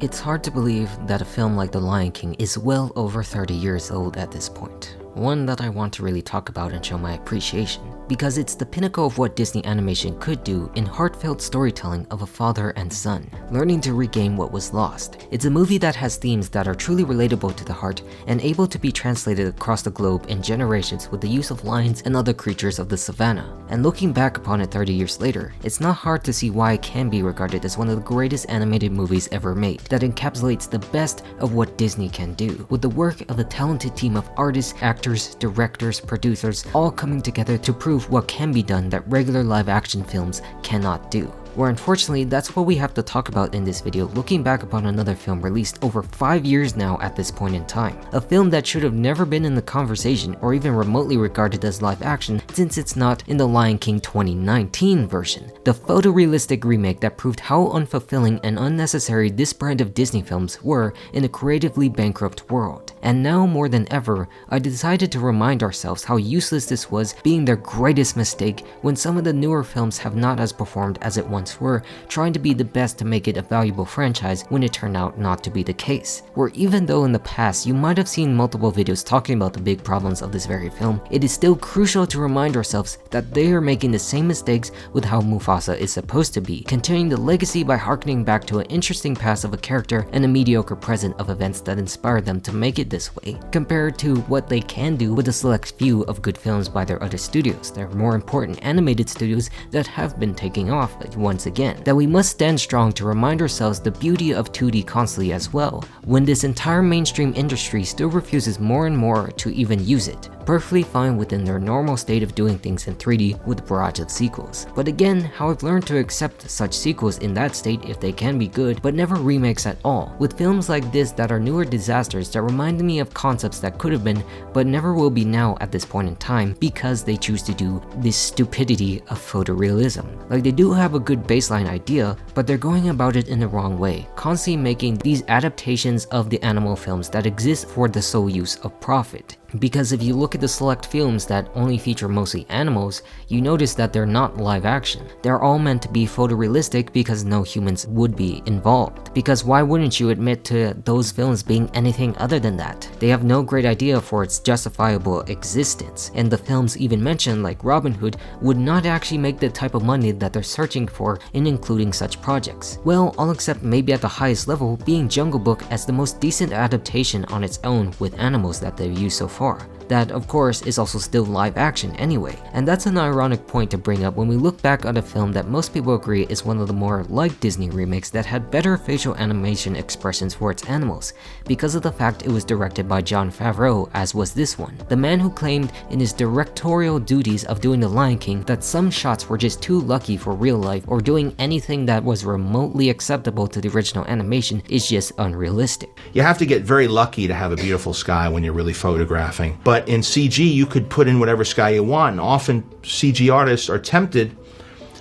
It's hard to believe that a film like The Lion King is well over 30 years old at this point. One that I want to really talk about and show my appreciation, because it's the pinnacle of what Disney animation could do in heartfelt storytelling of a father and son, learning to regain what was lost. It's a movie that has themes that are truly relatable to the heart and able to be translated across the globe in generations with the use of lions and other creatures of the savannah. And looking back upon it 30 years later, it's not hard to see why it can be regarded as one of the greatest animated movies ever made, that encapsulates the best of what Disney can do, with the work of a talented team of artists, actors, directors, producers, all coming together to prove what can be done that regular live-action films cannot do. Where unfortunately, that's what we have to talk about in this video, looking back upon another film released over 5 years now at this point in time. A film that should have never been in the conversation or even remotely regarded as live action, since it's not in the Lion King 2019 version. The photorealistic remake that proved how unfulfilling and unnecessary this brand of Disney films were in a creatively bankrupt world. And now more than ever, I decided to remind ourselves how useless this was, being their greatest mistake when some of the newer films have not as performed as it once were, trying to be the best to make it a valuable franchise when it turned out not to be the case. Where even though in the past you might have seen multiple videos talking about the big problems of this very film, it is still crucial to remind ourselves that they are making the same mistakes with how Mufasa is supposed to be, continuing the legacy by harkening back to an interesting past of a character and a mediocre present of events that inspired them to make it this way, compared to what they can do with a select few of good films by their other studios, their more important animated studios that have been taking off once again. That we must stand strong to remind ourselves the beauty of 2D constantly as well, when this entire mainstream industry still refuses more and more to even use it, perfectly fine within their normal state of doing things in 3D with a barrage of sequels. But again, how I've learned to accept such sequels in that state if they can be good, but never remakes at all, with films like this that are newer disasters that remind me of concepts that could have been but never will be now at this point in time, because they choose to do this stupidity of photorealism. Like, they do have a good baseline idea, but they're going about it in the wrong way, constantly making these adaptations of the animal films that exist for the sole use of profit. Because if you look at the select films that only feature mostly animals, you notice that they're not live action. They're all meant to be photorealistic because no humans would be involved. Because why wouldn't you admit to those films being anything other than that? They have no great idea for its justifiable existence, and the films even mentioned like Robin Hood would not actually make the type of money that they're searching for in including such projects. Well, all except maybe at the highest level being Jungle Book as the most decent adaptation on its own with animals that they've used so far. That, of course, is also still live action anyway. And that's an ironic point to bring up when we look back at a film that most people agree is one of the more like Disney remakes that had better facial animation expressions for its animals, because of the fact it was directed by Jon Favreau, as was this one. The man who claimed in his directorial duties of doing The Lion King that some shots were just too lucky for real life, or doing anything that was remotely acceptable to the original animation is just unrealistic. You have to get very lucky to have a beautiful sky when you're really photographing. But in CG, you could put in whatever sky you want. And often CG artists are tempted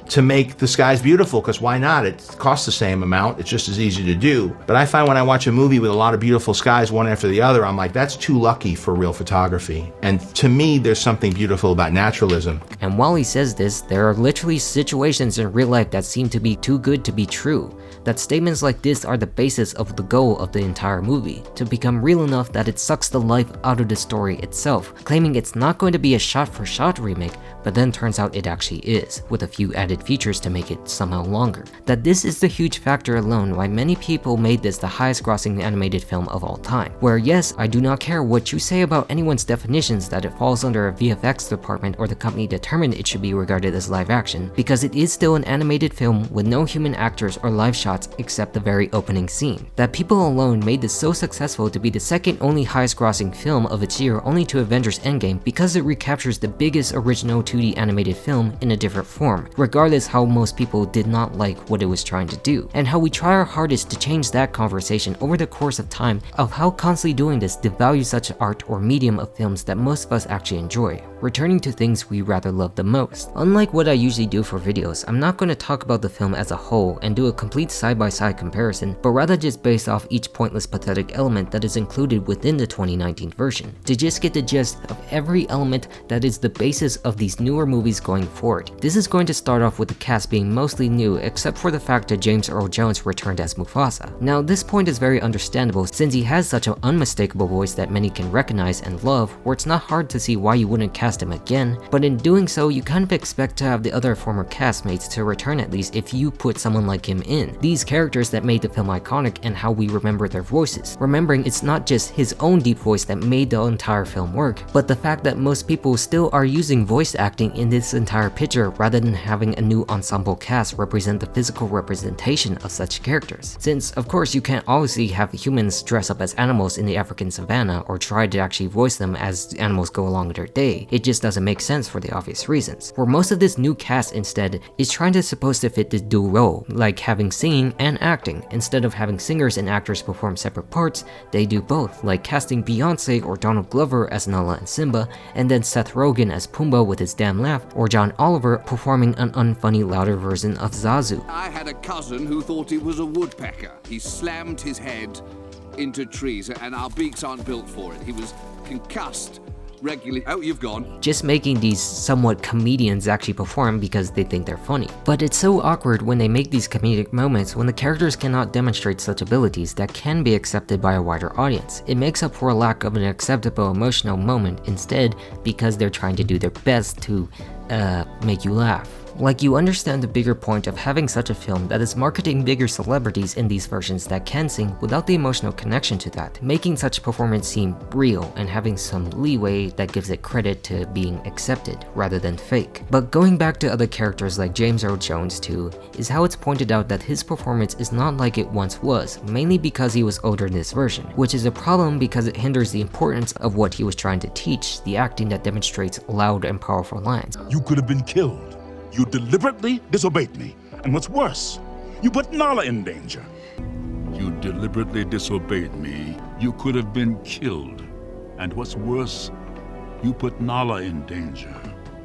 to make the skies beautiful, because why not? It costs the same amount. It's just as easy to do. But I find when I watch a movie with a lot of beautiful skies, one after the other, I'm like, that's too lucky for real photography. And to me, there's something beautiful about naturalism. And while he says this, there are literally situations in real life that seem to be too good to be true. That statements like this are the basis of the goal of the entire movie, to become real enough that it sucks the life out of the story itself, claiming it's not going to be a shot-for-shot remake, but then turns out it actually is, with a few added features to make it somehow longer. That this is the huge factor alone why many people made this the highest grossing animated film of all time. Where yes, I do not care what you say about anyone's definitions that it falls under a VFX department or the company determined it should be regarded as live action, because it is still an animated film with no human actors or live shots except the very opening scene. That people alone made this so successful to be the second only highest grossing film of its year, only to Avengers Endgame, because it recaptures the biggest original 2D animated film in a different form, regardless how most people did not like what it was trying to do, and how we try our hardest to change that conversation over the course of time of how constantly doing this devalues such art or medium of films that most of us actually enjoy. returning to things we rather love the most. Unlike what I usually do for videos, I'm not going to talk about the film as a whole and do a complete side-by-side comparison, but rather just base off each pointless pathetic element that is included within the 2019 version, to just get the gist of every element that is the basis of these newer movies going forward. This is going to start off with the cast being mostly new, except for the fact that James Earl Jones returned as Mufasa. Now this point is very understandable since he has such an unmistakable voice that many can recognize and love, where it's not hard to see why you wouldn't cast him again, but in doing so you kind of expect to have the other former castmates to return at least if you put someone like him in. These characters that made the film iconic and how we remember their voices, remembering it's not just his own deep voice that made the entire film work, but the fact that most people still are using voice acting in this entire picture rather than having a new ensemble cast represent the physical representation of such characters. Since of course you can't obviously have humans dress up as animals in the African savannah or try to actually voice them as animals go along their day. It just doesn't make sense for the obvious reasons. Where most of this new cast instead is trying to supposed to fit this dual role, like having singing and acting. Instead of having singers and actors perform separate parts, they do both, like casting Beyonce or Donald Glover as Nala and Simba, and then Seth Rogen as Pumbaa with his damn laugh, or John Oliver performing an unfunny louder version of Zazu. I had a cousin who thought he was a woodpecker. He slammed his head into trees and our beaks aren't built for it. He was concussed regularly. Oh, you've gone. Just making these somewhat comedians actually perform because they think they're funny. But it's so awkward when they make these comedic moments when the characters cannot demonstrate such abilities that can be accepted by a wider audience. It makes up for a lack of an acceptable emotional moment instead because they're trying to do their best to make you laugh. Like, you understand the bigger point of having such a film that is marketing bigger celebrities in these versions that can sing without the emotional connection to that, making such performance seem real and having some leeway that gives it credit to being accepted rather than fake. But going back to other characters like James Earl Jones too, is how it's pointed out that his performance is not like it once was, mainly because he was older in this version, which is a problem because it hinders the importance of what he was trying to teach, the acting that demonstrates loud and powerful lines. You could have been killed. You deliberately disobeyed me. And what's worse, you put Nala in danger. You deliberately disobeyed me. You could have been killed. And what's worse, you put Nala in danger.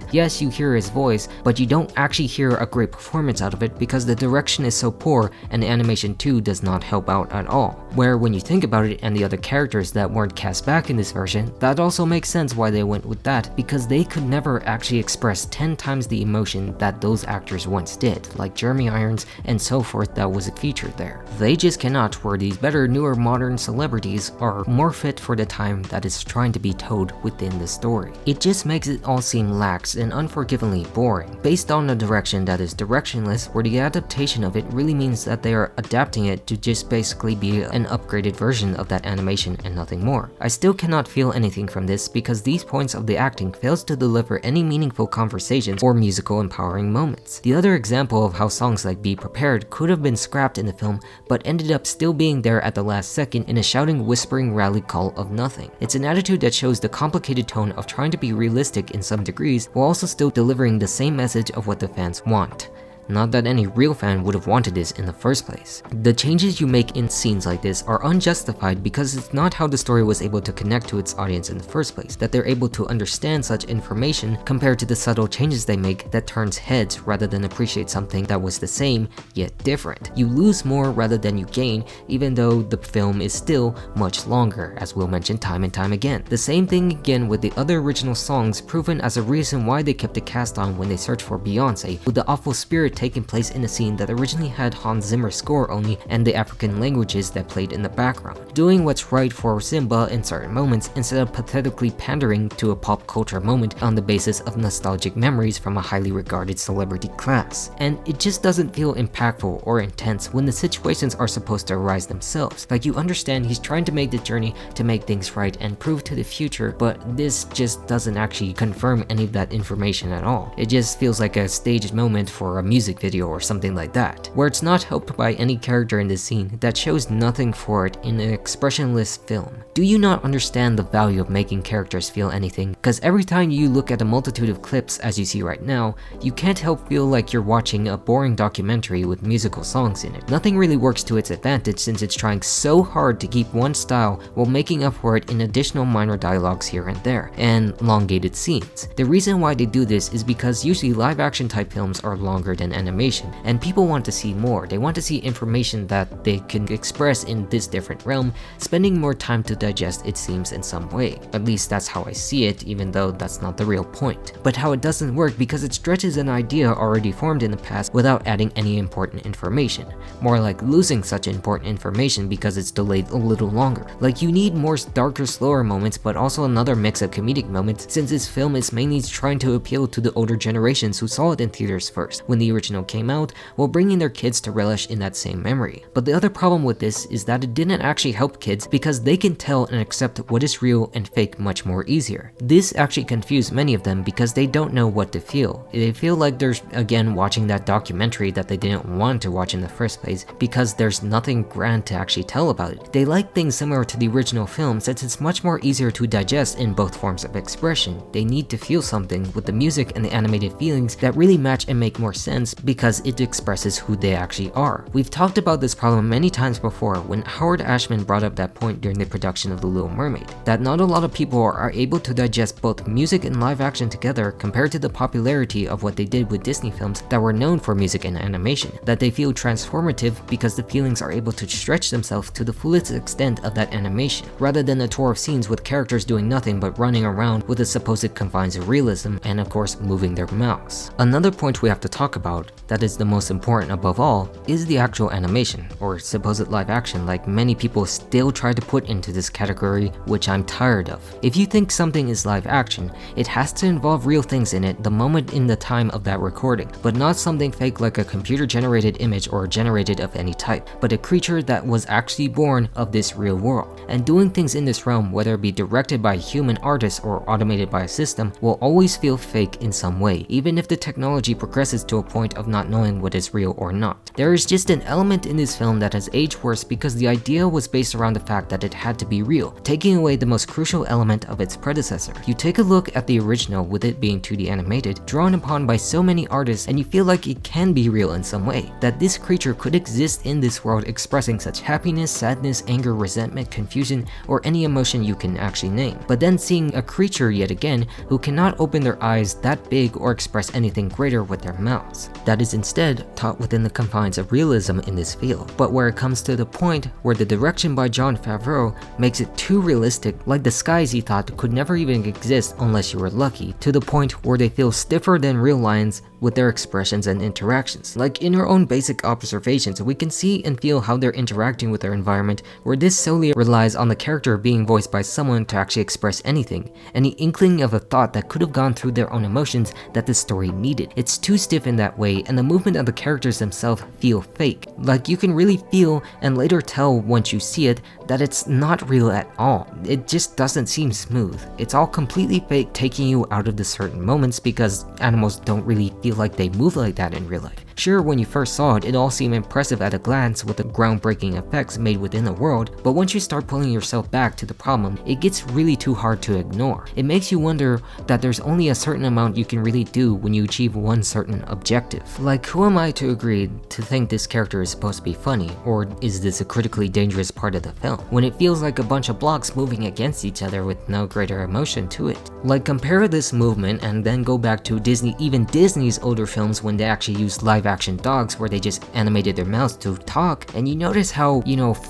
Yes, you hear his voice, but you don't actually hear a great performance out of it because the direction is so poor and the animation too does not help out at all. Where when you think about it and the other characters that weren't cast back in this version, that also makes sense why they went with that, because they could never actually express 10 times the emotion that those actors once did, like Jeremy Irons and so forth that was featured there. They just cannot, where these better, newer, modern celebrities are more fit for the time that is trying to be told within the story. It just makes it all seem lax and unforgivingly boring, based on a direction that is directionless, where the adaptation of it really means that they are adapting it to just basically be an upgraded version of that animation and nothing more. I still cannot feel anything from this because these points of the acting fails to deliver any meaningful conversations or musical empowering moments. The other example of how songs like Be Prepared could have been scrapped in the film but ended up still being there at the last second in a shouting, whispering rally call of nothing. It's an attitude that shows the complicated tone of trying to be realistic in some degrees while also still delivering the same message of what the fans want. Not that any real fan would have wanted this in the first place. The changes you make in scenes like this are unjustified because it's not how the story was able to connect to its audience in the first place, that they're able to understand such information compared to the subtle changes they make that turns heads rather than appreciate something that was the same yet different. You lose more rather than you gain, even though the film is still much longer, as we'll mention time and time again. The same thing again with the other original songs proven as a reason why they kept the cast on when they searched for Beyonce, with the awful spirit taking place in a scene that originally had Hans Zimmer's score only and the African languages that played in the background, doing what's right for Simba in certain moments instead of pathetically pandering to a pop culture moment on the basis of nostalgic memories from a highly regarded celebrity class. And it just doesn't feel impactful or intense when the situations are supposed to arise themselves. Like, you understand he's trying to make the journey to make things right and prove to the future, but this just doesn't actually confirm any of that information at all. It just feels like a staged moment for a music music video or something like that, where it's not helped by any character in the scene that shows nothing for it in an expressionless film. Do you not understand the value of making characters feel anything? Because every time you look at a multitude of clips as you see right now, you can't help feel like you're watching a boring documentary with musical songs in it. Nothing really works to its advantage since it's trying so hard to keep one style while making up for it in additional minor dialogues here and there, and elongated scenes. The reason why they do this is because usually live action type films are longer than animation, and people want to see more. They want to see information that they can express in this different realm, spending more time to digest it seems in some way. At least that's how I see it, even though that's not the real point. But how it doesn't work because it stretches an idea already formed in the past without adding any important information. More like losing such important information because it's delayed a little longer. Like you need more darker, slower moments, but also another mix of comedic moments, since this film is mainly trying to appeal to the older generations who saw it in theaters first when the original came out, while bringing their kids to relish in that same memory. But the other problem with this is that it didn't actually help kids because they can tell and accept what is real and fake much more easier. This actually confused many of them because they don't know what to feel. They feel like they're again watching that documentary that they didn't want to watch in the first place because there's nothing grand to actually tell about it. They like things similar to the original film since it's much more easier to digest in both forms of expression. They need to feel something with the music and the animated feelings that really match and make more sense because it expresses who they actually are. We've talked about this problem many times before when Howard Ashman brought up that point during the production of The Little Mermaid, that not a lot of people are able to digest both music and live action together compared to the popularity of what they did with Disney films that were known for music and animation, that they feel transformative because the feelings are able to stretch themselves to the fullest extent of that animation, rather than a tour of scenes with characters doing nothing but running around with the supposed confines of realism and of course moving their mouths. Another point we have to talk about, that is the most important above all, is the actual animation, or supposed live action like many people still try to put into this category, which I'm tired of. If you think something is live action, it has to involve real things in it the moment in the time of that recording, but not something fake like a computer generated image or generated of any type, but a creature that was actually born of this real world. And doing things in this realm, whether it be directed by a human artist or automated by a system, will always feel fake in some way, even if the technology progresses to a point of not knowing what is real or not. There is just an element in this film that has aged worse because the idea was based around the fact that it had to be real, taking away the most crucial element of its predecessor. You take a look at the original with it being 2D animated, drawn upon by so many artists, and you feel like it can be real in some way, that this creature could exist in this world expressing such happiness, sadness, anger, resentment, confusion, or any emotion you can actually name. But then seeing a creature yet again who cannot open their eyes that big or express anything greater with their mouths. That is instead taught within the confines of realism in this field, but where it comes to the point where the direction by Jon Favreau makes it too realistic, like the skies he thought could never even exist unless you were lucky, to the point where they feel stiffer than real lions with their expressions and interactions. Like in our own basic observations, we can see and feel how they're interacting with their environment, where this solely relies on the character being voiced by someone to actually express anything, any inkling of a thought that could have gone through their own emotions that the story needed. It's too stiff in that way, and the movement of the characters themselves feel fake. Like you can really feel and later tell once you see it that it's not real at all. It just doesn't seem smooth. It's all completely fake, taking you out of the certain moments because animals don't really feel like they move like that in real life. Sure, when you first saw it, it all seemed impressive at a glance with the groundbreaking effects made within the world, but once you start pulling yourself back to the problem, it gets really too hard to ignore. It makes you wonder that there's only a certain amount you can really do when you achieve one certain objective. Like, who am I to agree to think this character is supposed to be funny, or is this a critically dangerous part of the film, when it feels like a bunch of blocks moving against each other with no greater emotion to it? Like, compare this movement and then go back to even Disney's older films when they actually used live action dogs where they just animated their mouths to talk, and you notice how,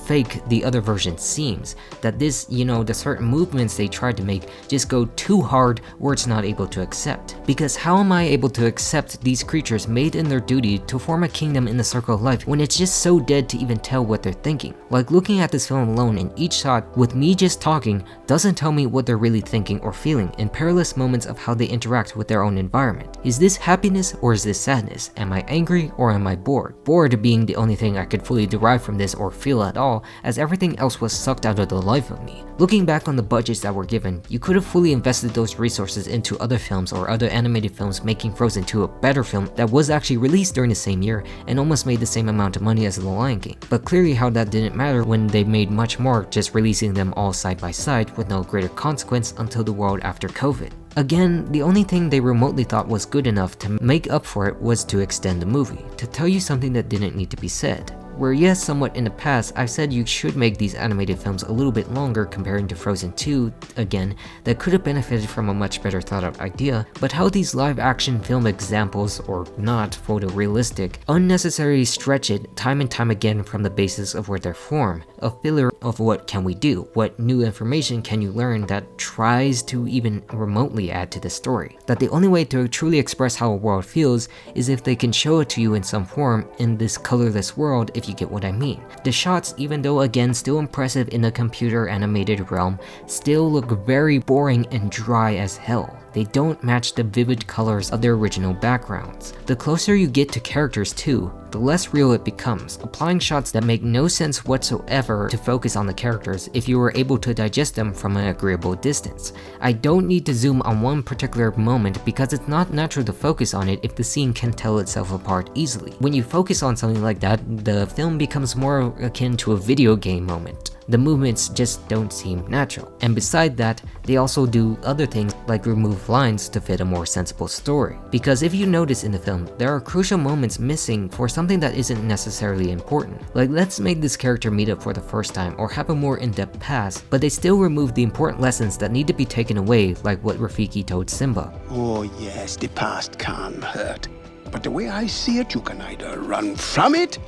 fake the other version seems. That this, the certain movements they tried to make just go too hard where it's not able to accept. Because how am I able to accept these creatures made in their duty to form a kingdom in the circle of life when it's just so dead to even tell what they're thinking? Like, looking at this film alone in each shot with me just talking doesn't tell me what they're really thinking or feeling in perilous moments of how they interact with their own environment. Is this happiness or is this sadness? Am I angry hungry or am I bored? Bored being the only thing I could fully derive from this or feel at all, as everything else was sucked out of the life of me. Looking back on the budgets that were given, you could have fully invested those resources into other films or other animated films, making Frozen 2 a better film that was actually released during the same year and almost made the same amount of money as The Lion King. But clearly how that didn't matter when they made much more just releasing them all side by side with no greater consequence until the world after COVID. Again, the only thing they remotely thought was good enough to make up for it was to extend the movie, to tell you something that didn't need to be said. Where yes, somewhat in the past, I've said you should make these animated films a little bit longer comparing to Frozen 2, again, that could have benefited from a much better thought out idea, but how these live action film examples, or not photorealistic, unnecessarily stretch it time and time again from the basis of where they're formed, a filler of what can we do, what new information can you learn that tries to even remotely add to the story. That the only way to truly express how a world feels is if they can show it to you in some form in this colorless world, if you get what I mean. The shots, even though again still impressive in the computer animated realm, still look very boring and dry as hell. They don't match the vivid colors of their original backgrounds. The closer you get to characters too, the less real it becomes, applying shots that make no sense whatsoever to focus on the characters if you were able to digest them from an agreeable distance. I don't need to zoom on one particular moment because it's not natural to focus on it if the scene can tell itself apart easily. When you focus on something like that, the film becomes more akin to a video game moment. The movements just don't seem natural. And beside that, they also do other things like remove lines to fit a more sensible story. Because if you notice in the film, there are crucial moments missing for something that isn't necessarily important. Like, let's make this character meet up for the first time or have a more in-depth past, but they still remove the important lessons that need to be taken away, like what Rafiki told Simba. Oh yes, the past can hurt. But the way I see it, you can either run from it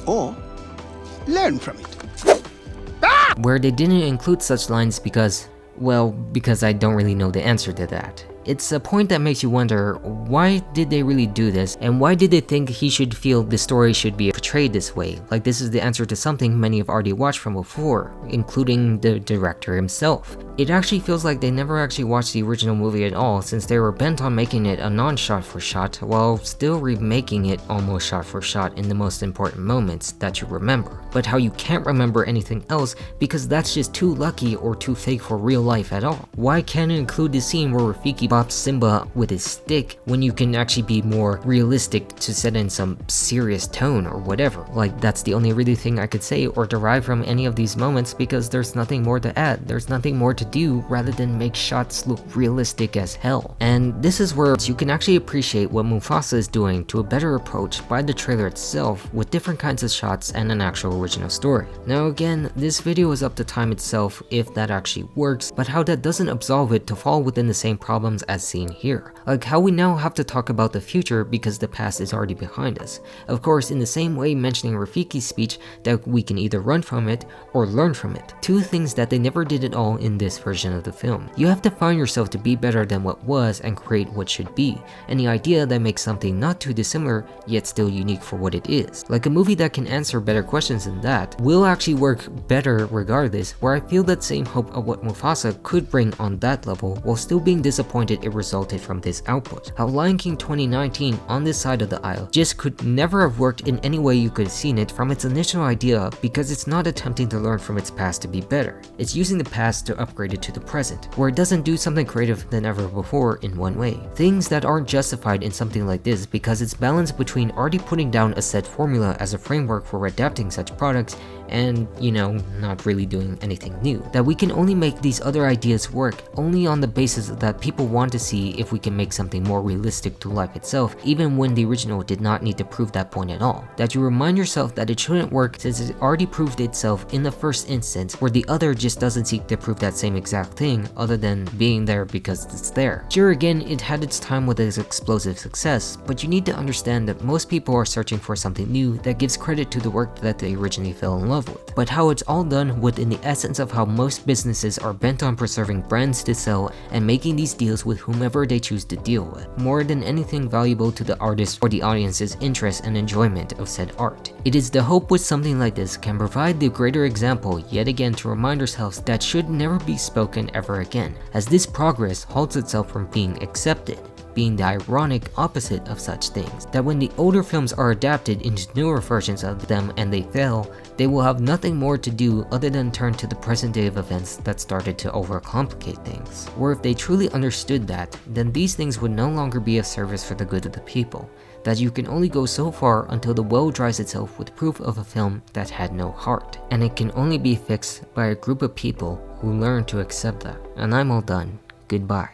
or learn from it. Where they didn't include such lines because I don't really know the answer to that. It's a point that makes you wonder, why did they really do this, and why did they think he should feel the story should be portrayed this way? Like this is the answer to something many have already watched from before, including the director himself. It actually feels like they never actually watched the original movie at all, since they were bent on making it a non-shot for shot, while still remaking it almost shot for shot in the most important moments that you remember. But how you can't remember anything else because that's just too lucky or too fake for real life at all. Why can't it include the scene where Rafiki bops Simba with his stick when you can actually be more realistic to set in some serious tone or whatever? Like, that's the only really thing I could say or derive from any of these moments because there's nothing more to add, there's nothing more to do rather than make shots look realistic as hell. And this is where you can actually appreciate what Mufasa is doing to a better approach by the trailer itself with different kinds of shots and an actual original story. Now again, this video is up to time itself if that actually works, but how that doesn't absolve it to fall within the same problems as seen here. Like how we now have to talk about the future because the past is already behind us. Of course, in the same way mentioning Rafiki's speech that we can either run from it or learn from it. Two things that they never did at all in this version of the film. You have to find yourself to be better than what was and create what should be. And the idea that makes something not too dissimilar yet still unique for what it is. Like a movie that can answer better questions than that will actually work better regardless, where I feel that same hope of what Mufasa could bring on that level while still being disappointed it resulted from this output. How Lion King 2019 on this side of the aisle just could never have worked in any way you could have seen it from its initial idea because it's not attempting to learn from its past to be better. It's using the past to upgrade it to the present, where it doesn't do something creative than ever before in one way. Things that aren't justified in something like this because it's balanced between already putting down a set formula as a framework for adapting such products and, you know, not really doing anything new. That we can only make these other ideas work only on the basis that people want to see if we can make something more realistic to life itself, even when the original did not need to prove that point at all. That you remind yourself that it shouldn't work since it already proved itself in the first instance, where the other just doesn't seek to prove that same exact thing other than being there because it's there. Sure, again, it had its time with its explosive success, but you need to understand that most people are searching for something new that gives credit to the work that they originally fell in love with. But how it's all done within the essence of how most businesses are bent on preserving brands to sell and making these deals with whomever they choose to deal with, more than anything valuable to the artist or the audience's interest and enjoyment of said art. It is the hope with something like this can provide the greater example yet again to remind ourselves that should never be spoken ever again, as this progress halts itself from being accepted. being the ironic opposite of such things, that when the older films are adapted into newer versions of them and they fail, they will have nothing more to do other than turn to the present day of events that started to overcomplicate things. Or if they truly understood that, then these things would no longer be of service for the good of the people, that you can only go so far until the well dries itself with proof of a film that had no heart, and it can only be fixed by a group of people who learn to accept that. And I'm all done. Goodbye.